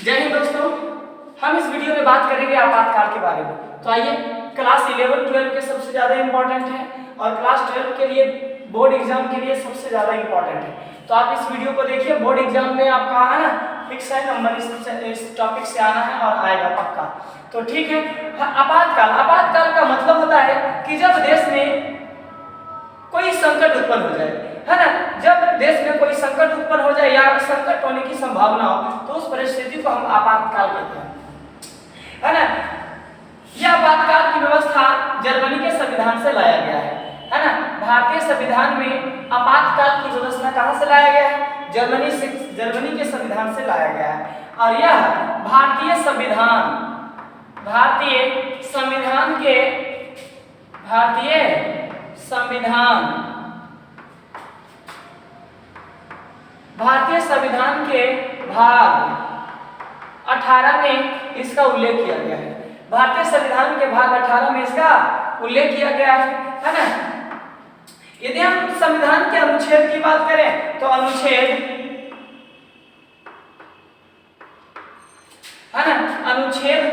जय हिंद दोस्तों, हम इस वीडियो में बात करेंगे आपातकाल के बारे में। तो आइए, क्लास 11 12 के सबसे ज़्यादा इम्पोर्टेंट है और क्लास 12 के लिए बोर्ड एग्जाम के लिए सबसे ज़्यादा इम्पोर्टेंट है। तो आप इस वीडियो को देखिए, बोर्ड एग्जाम में आपका है ना फिक्स है नंबर, इस टॉपिक से आना है और आएगा पक्का। तो ठीक है, आपातकाल का मतलब होता है कि जब देश में कोई संकट उत्पन्न हो जाए, है ना, जब देश में कोई संकट उत्पन्न हो जाए या संकट होने की संभावना हो तो उस परिस्थिति को हम आपातकाल कहते हैं, है ना। यह आपातकाल की व्यवस्था जर्मनी के संविधान से लाया गया है ना। भारतीय संविधान में आपातकाल की व्यवस्था कहां से लाया गया है? जर्मनी के संविधान से लाया गया है। और यह भारतीय संविधान के भाग 18 में इसका उल्लेख किया गया है। भारतीय संविधान के भाग 18 में इसका उल्लेख किया गया है ना। यदि हम संविधान के अनुच्छेद की बात करें तो अनुच्छेद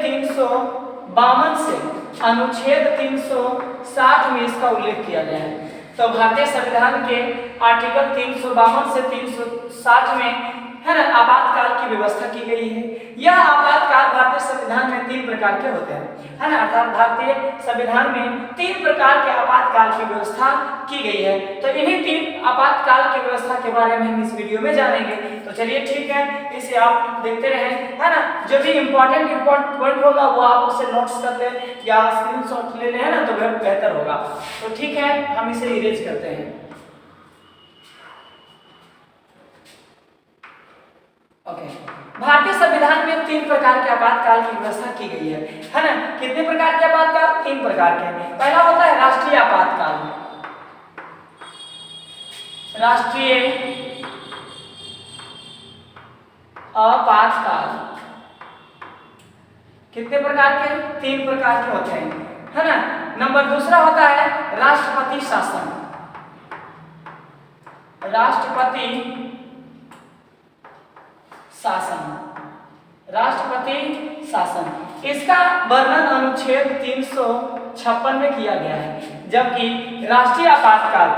352 से अनुच्छेद 360 में इसका उल्लेख किया गया है। तो भारतीय संविधान के आर्टिकल 352 से 360 में है ना आपातकाल की व्यवस्था की गई है। यह आपातकाल भारतीय संविधान में 3 प्रकार के होते हैं, है ना। अर्थात भारतीय संविधान में 3 प्रकार के आपातकाल की व्यवस्था की गई है। तो इन्हीं 3 आपातकाल की व्यवस्था के बारे में हम इस वीडियो में जानेंगे। तो चलिए ठीक है, इसे आप देखते रहें, है ना। जो भी इम्पोर्टेंट पॉइंट होगा वो आप उसे नोट्स कर लें या स्क्रीनशॉट ले लें, है ना, तो बेहतर होगा। तो ठीक है, हम इसे इरेज करते हैं। ओके, भारतीय संविधान में 3 प्रकार के आपातकाल की व्यवस्था की गई है ना। कितने प्रकार के आपातकाल? 3 प्रकार के। पहला होता है राष्ट्रीय आपातकाल। राष्ट्रीय आपातकाल कितने प्रकार के? 3 प्रकार के होते हैं, है ना। नंबर दूसरा होता है राष्ट्रपति शासन। राष्ट्रपति शासन इसका वर्णन अनुच्छेद 356 में किया गया है। जबकि राष्ट्रीय आपातकाल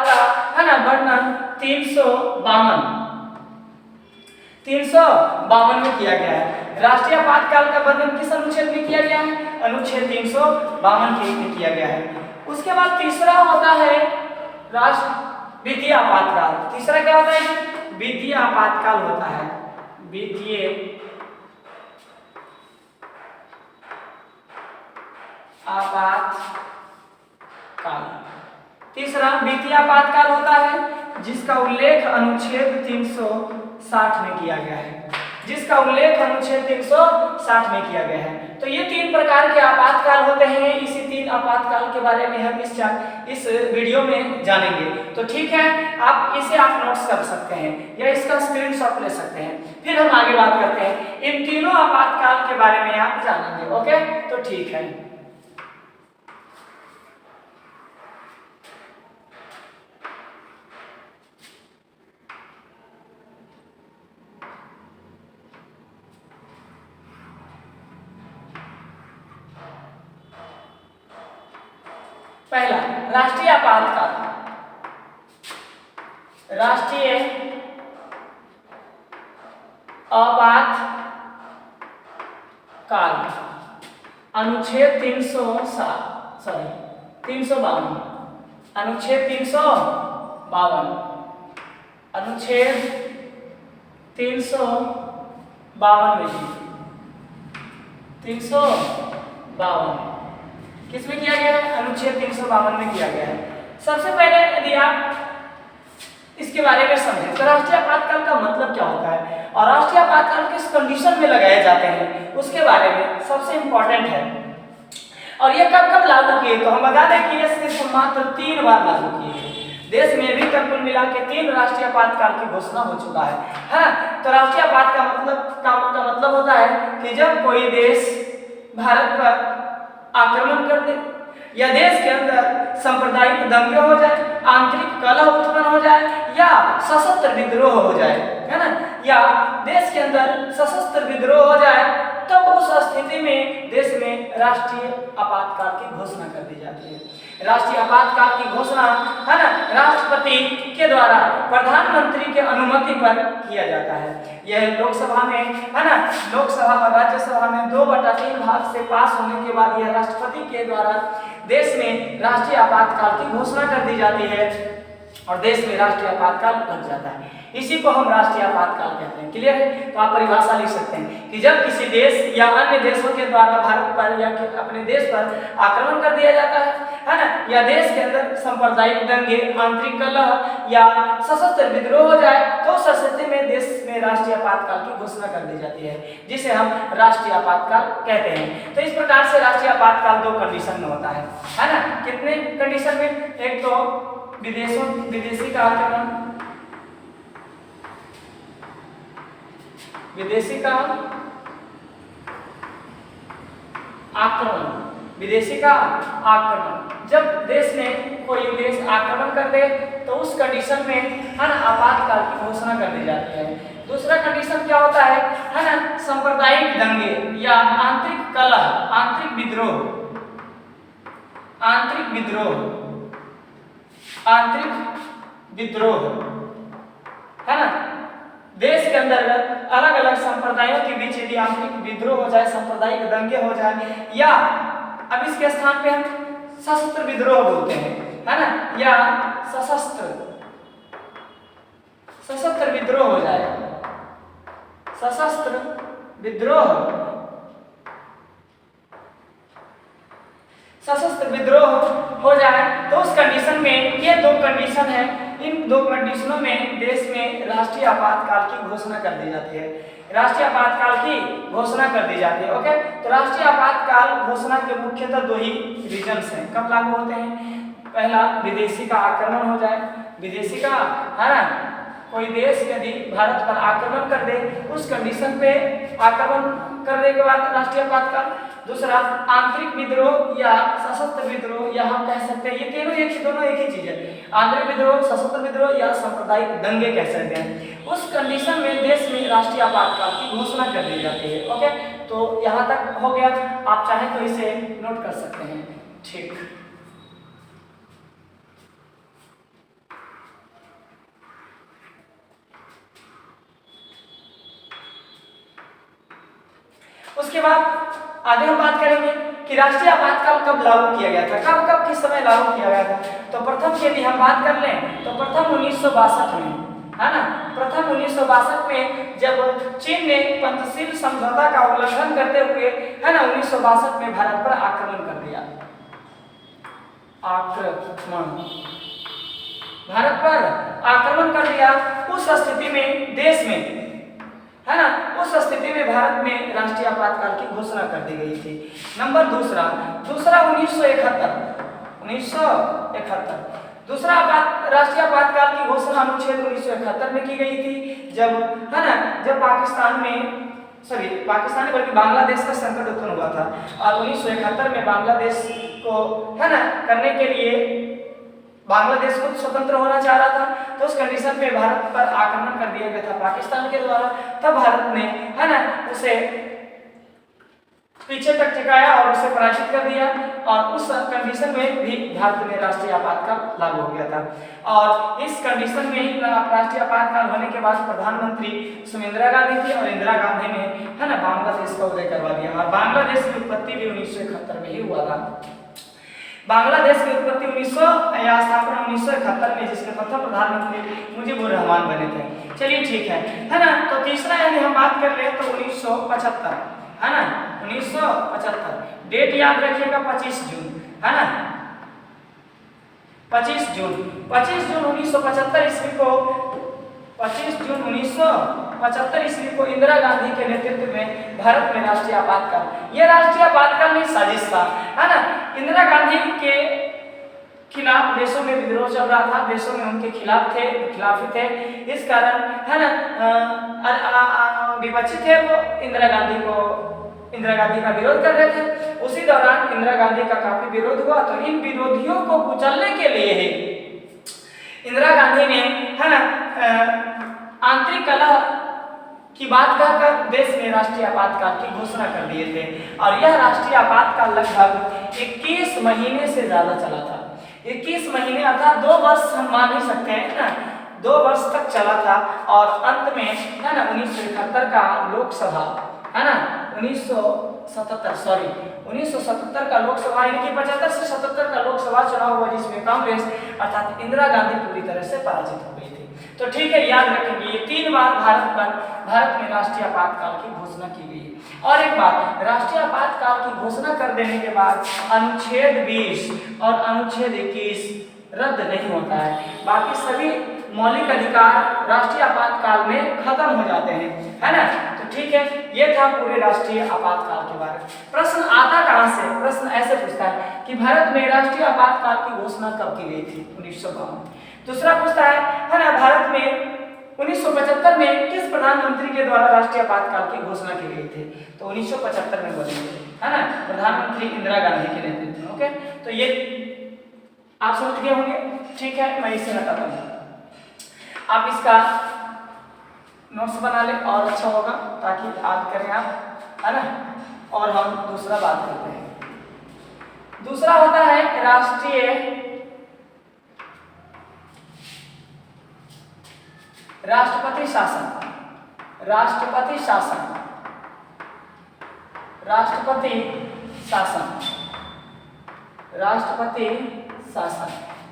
का है ना वर्णन 352 में किया गया है। राष्ट्रीय आपातकाल का वर्णन किस अनुच्छेद में किया गया है? अनुच्छेद 352 में किया गया है। उसके बाद तीसरा होता है वित्तीय आपातकाल। तीसरा क्या होता है? वित्तीय आपातकाल होता है। वित्तीय आपातकाल तीसरा वित्तीय आपातकाल होता है, जिसका उल्लेख अनुच्छेद 360 में किया गया है। तो ये 3 प्रकार के आपातकाल होते हैं। इसी 3 आपातकाल के बारे में हम इस वीडियो में जानेंगे। तो ठीक है, आप नोट्स कर सकते हैं या इसका स्क्रीनशॉट ले सकते हैं। फिर हम आगे बात करते हैं, इन तीनों आपातकाल के बारे में आप जानेंगे। ओके, तो ठीक है। पहला राष्ट्रीय आपातकाल। राष्ट्रीय आपातकाल अनुच्छेद 352 अनुच्छेद 352 में 352 किसमें किया गया है? अनुच्छेद 352 में किया गया है। सबसे पहले यदि आप इसके बारे में समझें तो राष्ट्रीय आपातकाल का मतलब क्या होता है और राष्ट्रीय आपातकाल किस कंडीशन में लगाए जाते हैं उसके बारे में सबसे इंपॉर्टेंट है। और ये कब लागू किए? तो हम बता दें कि ये सिर्फ मात्र 3 बार लागू किए। देश में भी कुल मिला के 3 राष्ट्रीय आपातकाल की घोषणा हो चुका है। तो राष्ट्रीय आपात का मतलब होता है कि जब कोई देश भारत पर आक्रमण कर दे या देश के अंदर सांप्रदायिक दंगे हो जाए, आंतरिक कलह उत्पन्न हो जाए या सशस्त्र विद्रोह हो जाए, है ना, या देश के अंदर सशस्त्र विद्रोह हो जाए, तब उस स्थिति में देश में राष्ट्रीय आपातकाल की घोषणा कर दी जाती है। राष्ट्रीय आपातकाल की घोषणा है ना राष्ट्रपति के द्वारा प्रधानमंत्री के अनुमति पर किया जाता है। यह लोकसभा में है ना, लोकसभा और राज्यसभा में 2/3 भाग से पास होने के बाद यह राष्ट्रपति के द्वारा देश में राष्ट्रीय आपातकाल की घोषणा कर दी जाती है और देश में राष्ट्रीय आपातकाल लग जाता है। इसी को हम राष्ट्रीय आपातकाल कहते हैं। क्लियर है? तो आप परिभाषा लिख सकते हैं कि जब किसी देश या अन्य देशों के द्वारा भारत पर या अपने देश पर आक्रमण कर दिया जाता है ना, या देश के अंदर सांप्रदायिक दंगे, आंतरिक कलह या सशस्त्र विद्रोह हो जाए, तो उस स्थिति में देश में राष्ट्रीय आपातकाल की घोषणा कर दी जाती है, जिसे हम राष्ट्रीय आपातकाल कहते हैं। तो इस प्रकार से राष्ट्रीय आपातकाल 2 कंडीशन में होता है ना। कितने कंडीशन में? एक तो विदेशी का आक्रमण, विदेशी का आक्रमण, विदेशी का आक्रमण। जब देश में कोई देश आक्रमण कर दे तो उस कंडीशन में है ना आपातकाल की घोषणा कर दी जाती है। दूसरा कंडीशन क्या होता है ना, सांप्रदायिक दंगे या आंतरिक कलह, आंतरिक विद्रोह, आंतरिक विद्रोह, आंतरिक विद्रोह है ना। देश के अंतर्गत अलग अलग संप्रदायों के बीच यदि आंतरिक विद्रोह हो जाए, सांप्रदायिक दंगे हो जाए, या अब इसके स्थान पे हम सशस्त्र विद्रोह बोलते हैं है ना, या सशस्त्र विद्रोह हो जाए, सशस्त्र विद्रोह, सशस्त्र विद्रोह हो जाए, तो उस कंडीशन में ये 2 कंडीशन है, इन 2 कंडीशनों में देश में राष्ट्रीय आपातकाल की घोषणा कर दी जाती है। राष्ट्रीय आपातकाल की घोषणा कर दी जाती है। ओके, तो राष्ट्रीय आपातकाल घोषणा के मुख्यतः 2 ही रीजन्स हैं। कब लागू होते हैं? पहला, विदेशी का आक्रमण हो जाए, विदेशी का है ना, कोई देश यदि भारत पर आक्रमण कर दे, उस कंडीशन पे आक्रमण करने के बाद राष्ट्रीय आपातकाल। दूसरा, आंतरिक विद्रोह या सशस्त्र विद्रोह, या हम कह सकते हैं ये दोनों एक ही चीज है। आंतरिक विद्रोह, सशस्त्र विद्रोह या सांप्रदायिक दंगे कह सकते हैं। उस कंडीशन में देश में राष्ट्रीय आपातकाल की घोषणा कर दी जाती है। ओके, तो यहाँ तक हो गया। आप चाहें तो इसे नोट कर सकते हैं। ठीक, उसके बाद आगे हम बात करेंगे कि राष्ट्रीय आपातकाल कब लागू किया गया था, कब कब किस समय लागू किया गया था। तो प्रथम की यदि हम बात कर लें तो प्रथम 1962 में है ना, प्रथम 1962 में जब चीन ने पंचशील समझौता का उल्लंघन करते हुए है ना 1962 में भारत पर आक्रमण कर दिया, आक्रमण, भारत पर आक्रमण कर दिया। उस स्थिति में देश में है ना, उस स्थिति में भारत में राष्ट्रीय आपातकाल की घोषणा कर दी गई थी। नंबर दूसरा 1971 दूसरा राष्ट्रीय आपातकाल की घोषणा अनुच्छेद 1971 में की गई थी, जब है ना, जब पाकिस्तान बल्कि बांग्लादेश का संकट उत्पन्न हुआ था और 1971 में बांग्लादेश को है ना करने के लिए बांग्लादेश खुद स्वतंत्र होना चाह रहा था। तो उस कंडीशन में भारत पर आक्रमण कर दिया गया था पाकिस्तान के द्वारा। तब भारत ने है ना उसे पीछे तक टिकाया और उसे पराजित कर दिया, और उस कंडीशन में भी भारत में राष्ट्रीय आपातकाल लागू हो गया था। और इस कंडीशन में ही राष्ट्रीय आपातकाल होने के बाद प्रधानमंत्री इंदिरा गांधी थी, और इंदिरा गांधी ने है ना बांग्लादेश का उदय करवा दिया। और बांग्लादेश की उत्पत्ति भी 1971 में ही हुआ था। बांग्लादेश की उत्पत्ति 1971 में, जिसके प्रथम प्रधानमंत्री मुजीबुर रहमान बने थे। चलिए ठीक है ना। तो तीसरा यदि हम बात कर ले तो 1975 है ना, 1975 डेट याद रखिएगा, 25 जून है ना, 25 जून 1975 ईस्वी को, 25 जून 1975 ईस्वी को इंदिरा गांधी के नेतृत्व में भारत में राष्ट्रीय आपातकाल, यह राष्ट्रीय आपातकाल में साजिश था है ना। इंदिरा गांधी के खिलाफ देशों में विद्रोह चल रहा था, देशों में उनके खिलाफी थे, इस कारण है ना विपक्षी थे वो इंदिरा गांधी का विरोध कर रहे थे। उसी दौरान इंदिरा गांधी का काफी विरोध हुआ, तो इन विरोधियों को कुचलने के लिए ही इंदिरा गांधी ने है ना आंतरिक कलह की बात कहकर देश में राष्ट्रीय आपातकाल की घोषणा कर दिए थे और यह राष्ट्रीय आपातकाल लगभग 21 महीने से ज्यादा चला था। 21 महीने अर्थात 2 वर्ष हम मान ही सकते हैं ना, 2 वर्ष तक चला था और अंत में है ना 1971 का लोकसभा है ना 1977 का लोकसभा यानी कि 75 से 77 का लोकसभा चुनाव हुआ जिसमें कांग्रेस अर्थात इंदिरा गांधी पूरी तरह से पराजित हो गई थी। तो ठीक है, याद रखेंगे ये 3 बार भारत में राष्ट्रीय आपातकाल की घोषणा की गई है। और एक बात, राष्ट्रीय आपातकाल की घोषणा कर देने के बाद अनुच्छेद 20 और अनुच्छेद 21 रद्द नहीं होता है, बाकी सभी मौलिक अधिकार राष्ट्रीय आपातकाल में खत्म हो जाते हैं, है ना। तो ठीक है, ये था पूरे राष्ट्रीय आपातकाल के बारे में। प्रश्न आता कहां से? प्रश्न ऐसे पूछता है कि भारत में राष्ट्रीय आपातकाल की घोषणा कब की गई थी? 1952। दूसरा पूछता है ना, भारत में 1975 में किस प्रधानमंत्री के द्वारा राष्ट्रीय आपातकाल की घोषणा की गई थी? तो 1975 में बनी थी, है ना, प्रधानमंत्री इंदिरा गांधी के नेतृत्व में। ओके, तो ये आप समझ गए होंगे। ठीक है, मैं इसे हटाता हूँ, आप इसका नोट्स बना लें और अच्छा होगा ताकि याद करें आप, है ना। और हम दूसरा बात करते हैं। दूसरा होता है राष्ट्रपति शासन। राष्ट्रपति शासन, राष्ट्रपति शासन, राष्ट्रपति शासन,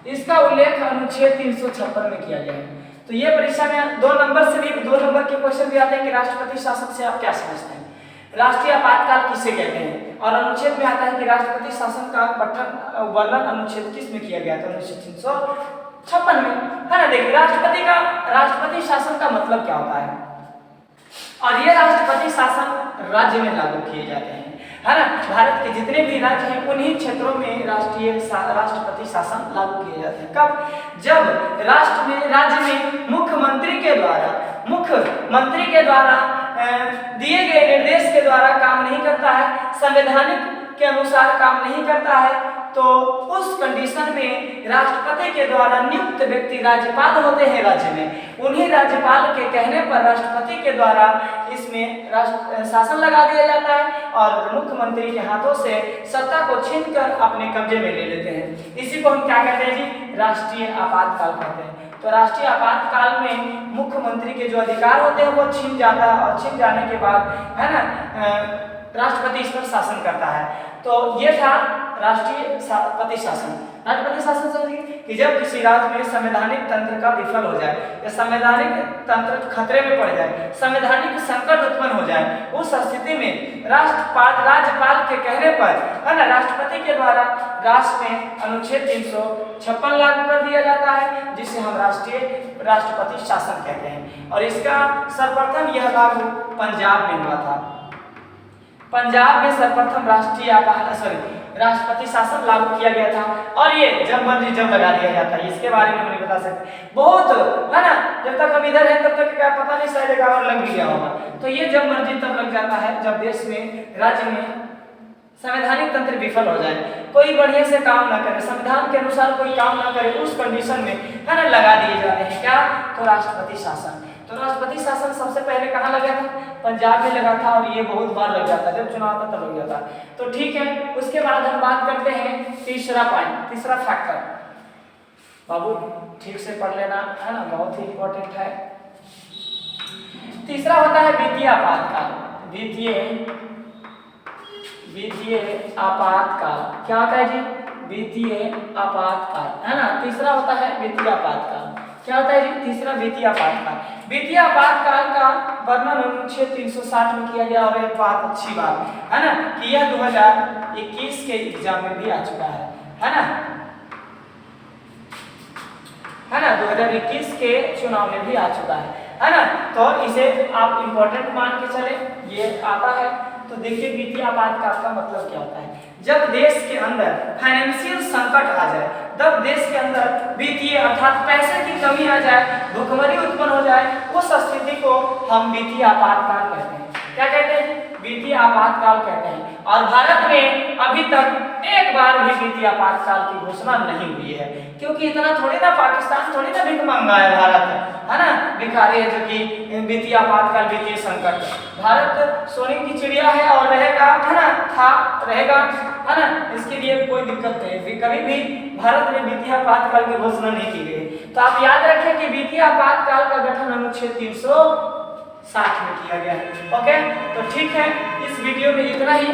इसका उल्लेख अनुच्छेद 356 में किया गया है। तो ये परीक्षा में 2 नंबर से भी 2 नंबर के क्वेश्चन भी आते हैं कि राष्ट्रपति शासन से आप क्या समझते हैं, राष्ट्रीय आपातकाल किसे कहते हैं, और अनुच्छेद में आता है कि राष्ट्रपति शासन का वर्णन अनुच्छेद किस में किया गया था? अनुच्छेद 356 में, है ना। देखिए, राष्ट्रपति शासन का मतलब क्या होता है, और ये राष्ट्रपति शासन राज्य में लागू किए जाते हैं, है ना। भारत के जितने भी राज्य हैं उन्हीं क्षेत्रों में राष्ट्रपति शासन लागू किए जाते हैं। कब? जब राज्य में मुख्यमंत्री के द्वारा दिए गए निर्देश के द्वारा काम नहीं करता है, संवैधानिक के अनुसार काम नहीं करता है, तो उस कंडीशन में राष्ट्रपति के द्वारा नियुक्त व्यक्ति राज्यपाल होते हैं राज्य में, उन्हीं राज्यपाल के कहने पर राष्ट्रपति के द्वारा इसमें शासन लगा दिया जाता है और मुख्यमंत्री के हाथों से सत्ता को छीनकर अपने कब्जे में ले लेते हैं। इसी को हम क्या कहते हैं जी? राष्ट्रीय आपातकाल कहते हैं। तो राष्ट्रीय आपातकाल में मुख्यमंत्री के जो अधिकार होते हैं वो छीन जाता है और छीन जाने के बाद, है ना, राष्ट्रपति इस पर शासन करता है। तो ये था राष्ट्रपति शासन। राष्ट्रपति शासन समझिए कि जब किसी राज्य में संवैधानिक तंत्र का विफल हो जाए या संवैधानिक तंत्र खतरे में पड़ जाए, संवैधानिक संकट उत्पन्न हो जाए, उस स्थिति में राज्यपाल के कहने पर, है ना, राष्ट्रपति के द्वारा राष्ट्र में अनुच्छेद 356 लागू कर दिया जाता है, जिसे हम राष्ट्रपति शासन कहते हैं। और इसका सर्वप्रथम यह लागू पंजाब में हुआ था। पंजाब में सर्वप्रथम राष्ट्रपति शासन लागू किया गया था और ये जब मर्जी जब लगा दिया जाता है, इसके बारे में हम नहीं बता सकते। बहुत, है ना, जब तक हम इधर हैं तब तक क्या पता नहीं, शायद एक और लग भी गया होगा। तो ये जब मर्जी तब लग जाता है जब देश में, राज्य में संवैधानिक तंत्र विफल हो जाए, कोई बढ़िया से काम ना करे, संविधान के अनुसार कोई काम ना करे, उस कंडीशन में, है ना, लगा दिए जाते हैं क्या? तो राष्ट्रपति शासन। तो राष्ट्रपति शासन सबसे पहले कहाँ लगा था? पंजाब में लगा था और ये बहुत बार लग जाता है, जब चुनाव था तब लग जाता। तो ठीक है, उसके बाद हम बात करते हैं तीसरा पॉइंट, तीसरा फैक्टर। बाबू ठीक से पढ़ लेना, है ना, बहुत ही इंपॉर्टेंट है। तीसरा होता है वित्तीय आपातकाल। वित्तीय आपातकाल क्या होता है जी? वित्तीय आपातकाल, है ना। तीसरा होता है वित्तीय आपातकाल। क्या होता है जी? तीसरा वित्तीय आपातकाल। वित्तीय आपातकाल का वर्णन अनुच्छेद 360 में किया गया और एक बात अच्छी बात है ना कि यह 2021 के एग्जाम में भी आ चुका है ना, 2021 के चुनाव में भी आ चुका है ना। तो इसे आप इंपॉर्टेंट मान के चले, ये आता है। तो देखिए वित्तीय आपातकाल का मतलब क्या होता है? जब देश के अंदर फाइनेंशियल संकट आ जाए, जब देश के अंदर वित्तीय अर्थात पैसे की कमी आ जाए, भुखमरी उत्पन्न हो जाए, उस स्थिति को हम वित्तीय आपातकाल कहते हैं। क्या कहते हैं? वित्तीय आपातकाल कहते हैं। और भारत में अभी तक एक बार भी वित्तीय आपातकाल की घोषणा नहीं हुई है, क्योंकि इतना थोड़ी ना पाकिस्तान थोड़ी ना भिख मांगा है भारत, है ना, भिखारी है जो कि वित्तीय आपातकाल वित्तीय संकट। भारत सोने की चिड़िया है और रहेगा, है ना, रहेगा, है ना, इसके लिए कोई दिक्कत नहीं। कभी भी भारत में वित्तीय आपातकाल की घोषणा नहीं की गई। तो आप याद रखें कि वित्तीय आपातकाल का गठन अनुच्छेद 360 में किया गया है। ओके, तो ठीक है, इस वीडियो में इतना ही।